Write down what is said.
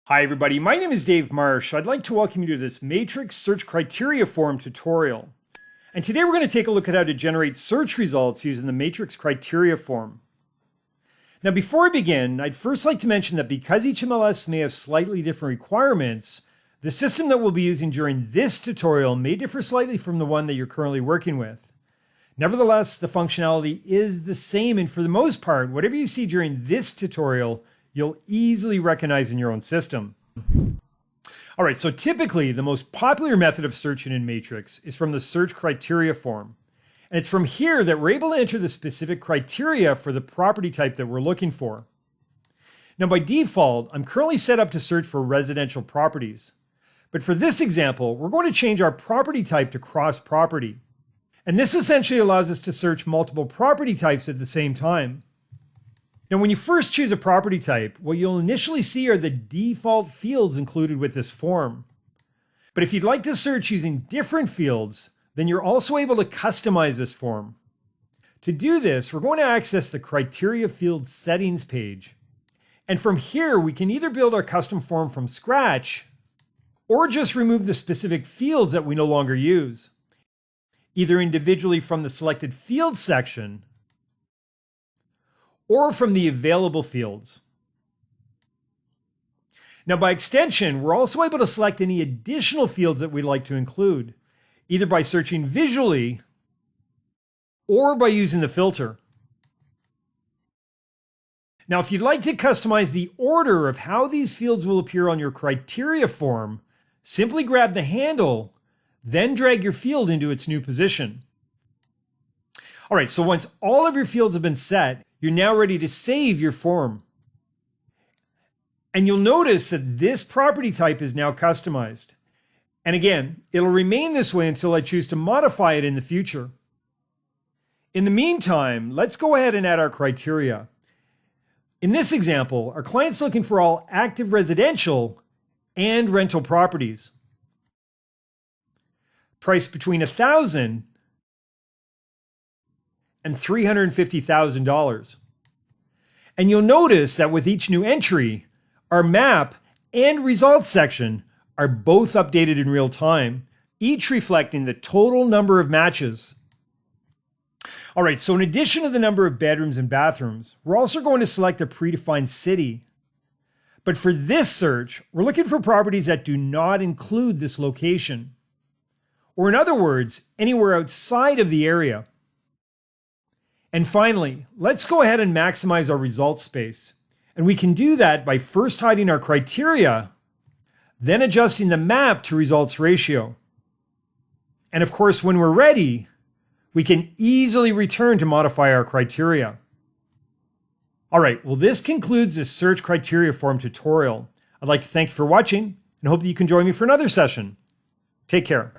Hi everybody, my name is Dave Marsh. I'd like to welcome you to this Matrix Search Criteria Form tutorial. And today we're going to take a look at how to generate search results using the Matrix Criteria Form. Now before I begin, I'd first like to mention that because each MLS may have slightly different requirements, the system that we'll be using during this tutorial may differ slightly from the one that you're currently working with. Nevertheless, the functionality is the same, and for the most part, whatever you see during this tutorial, you'll easily recognize in your own system. All right, so typically the most popular method of searching in Matrix is from the search criteria form. And it's from here that we're able to enter the specific criteria for the property type that we're looking for. Now by default, I'm currently set up to search for residential properties. But for this example, we're going to change our property type to cross property. And this essentially allows us to search multiple property types at the same time. Now, when you first choose a property type, what you'll initially see are the default fields included with this form. But if you'd like to search using different fields, then you're also able to customize this form. To do this, we're going to access the Criteria Field Settings page. And from here, we can either build our custom form from scratch, or just remove the specific fields that we no longer use, either individually from the selected field section, or from the available fields. Now by extension, we're also able to select any additional fields that we'd like to include, either by searching visually or by using the filter. Now if you'd like to customize the order of how these fields will appear on your criteria form, simply grab the handle, then drag your field into its new position. All right, so once all of your fields have been set, you're now ready to save your form. And you'll notice that this property type is now customized. And again, it'll remain this way until I choose to modify it in the future. In the meantime, let's go ahead and add our criteria. In this example, our client's looking for all active residential and rental properties. Priced between $1,000 and $350,000. And you'll notice that with each new entry, our map and results section are both updated in real time, each reflecting the total number of matches. All right, so in addition to the number of bedrooms and bathrooms, we're also going to select a predefined city. But for this search, we're looking for properties that do not include this location. Or in other words, anywhere outside of the area. And finally, let's go ahead and maximize our results space. And we can do that by first hiding our criteria, then adjusting the map to results ratio. And of course, when we're ready, we can easily return to modify our criteria. All right, well, this concludes this search criteria form tutorial. I'd like to thank you for watching and hope that you can join me for another session. Take care.